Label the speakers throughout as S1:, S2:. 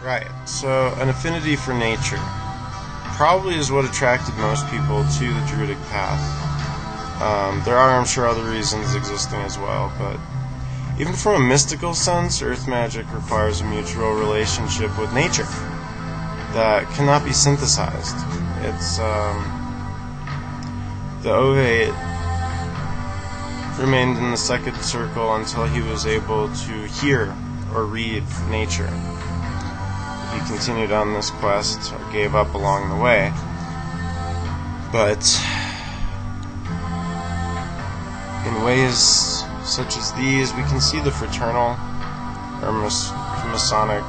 S1: Right, so an affinity for nature probably is what attracted most people to the Druidic path. There are, I'm sure, other reasons existing as well, but even from a mystical sense, earth magic requires a mutual relationship with nature that cannot be synthesized. It's, the Ovate remained in the second circle until he was able to hear or read nature. He continued on this quest, or gave up along the way. But in ways such as these, we can see the fraternal or Masonic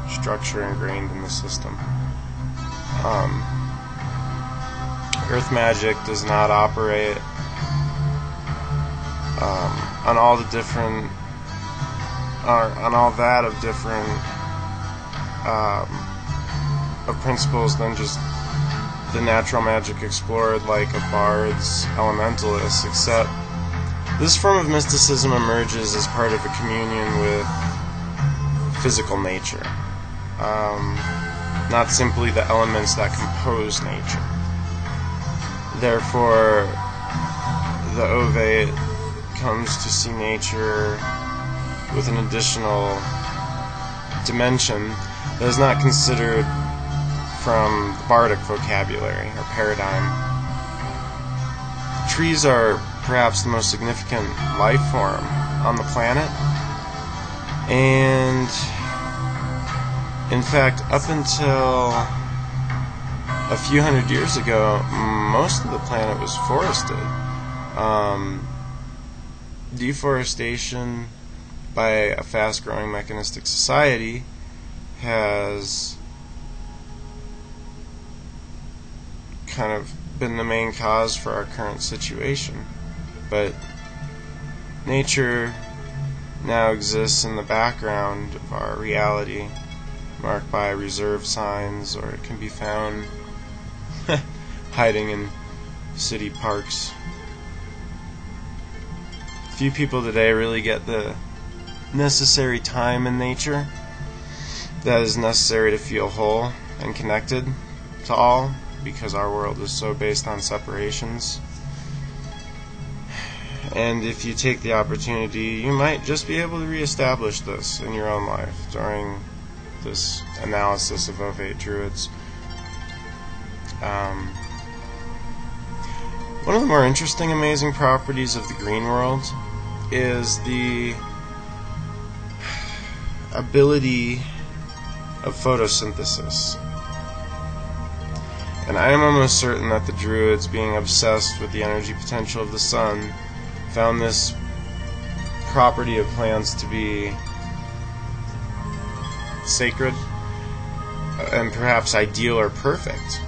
S1: structure ingrained in the system. Earth magic does not operate on all the different, on all that of different of principles than just the natural magic explored like a bard's elementalists, except this form of mysticism emerges as part of a communion with physical nature, not simply the elements that compose nature. Therefore, the Ovate comes to see nature with an additional dimension that is not considered from the bardic vocabulary or paradigm. Trees are perhaps the most significant life form on the planet, and in fact, up until a few hundred years ago, most of the planet was forested. Deforestation by a fast-growing mechanistic society has kind of been the main cause for our current situation. But nature now exists in the background of our reality, marked by reserve signs, or it can be found hiding in city parks. Few people today really get the necessary time in nature that is necessary to feel whole and connected to all, because our world is so based on separations. And if you take the opportunity, you might just be able to reestablish this in your own life during this analysis of Ovate Druids. One of the more interesting, amazing properties of the green world is the ability of photosynthesis. And I am almost certain that the Druids, being obsessed with the energy potential of the sun, found this property of plants to be sacred and perhaps ideal or perfect.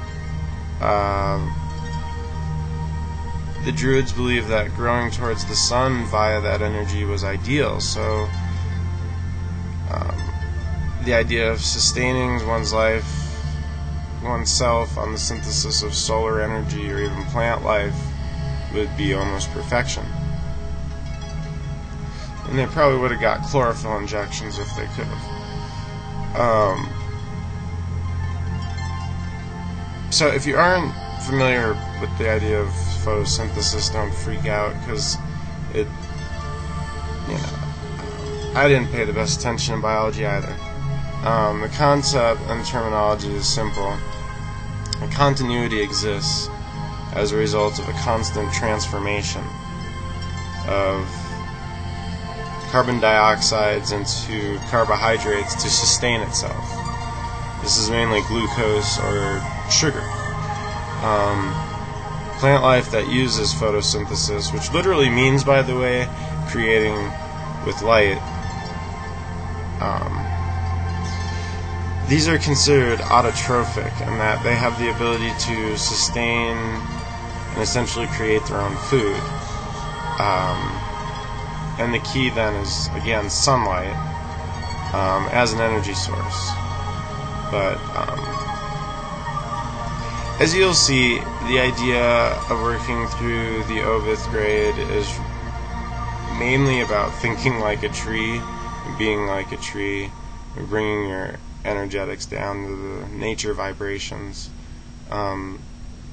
S1: The Druids believed that growing towards the sun via that energy was ideal, so the idea of sustaining one's life, oneself on the synthesis of solar energy or even plant life would be almost perfection. And they probably would have got chlorophyll injections if they could have. So if you aren't familiar with the idea of photosynthesis, don't freak out, because it, I didn't pay the best attention in biology either. The concept and terminology is simple. A continuity exists as a result of a constant transformation of carbon dioxides into carbohydrates to sustain itself. This is mainly glucose or sugar. Plant life that uses photosynthesis, which literally means, by the way, creating with light, these are considered autotrophic in that they have the ability to sustain and essentially create their own food. And the key then is, again, sunlight as an energy source. But as you'll see, the idea of working through the Ovydd grade is mainly about thinking like a tree, being like a tree, and bringing your energetics down to the nature vibrations.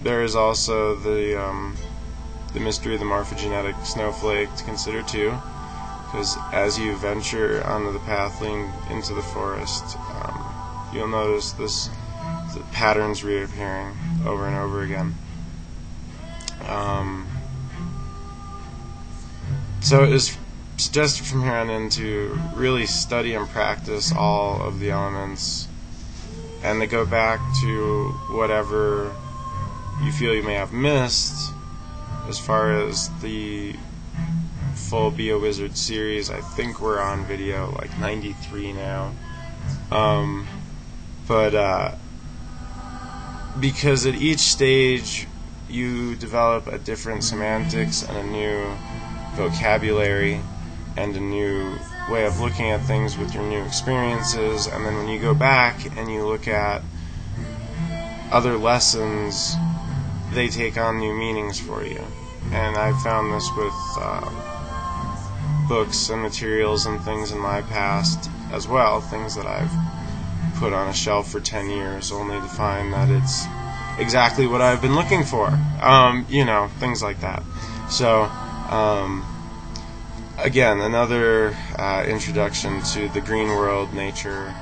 S1: There is also the mystery of the morphogenetic snowflake to consider too, because as you venture onto the path leading into the forest, you'll notice the patterns reappearing over and over again. So it is suggested from here on in to really study and practice all of the elements, and to go back to whatever you feel you may have missed as far as the full Be a Wizard series. I think we're on video like 93 now. Because at each stage you develop a different semantics and a new vocabulary and a new way of looking at things with your new experiences, and then when you go back and you look at other lessons, they take on new meanings for you. And I found this with books and materials and things in my past as well, things that I've put on a shelf for 10 years only to find that it's exactly what I've been looking for, things like that. So again, another introduction to the green world, nature,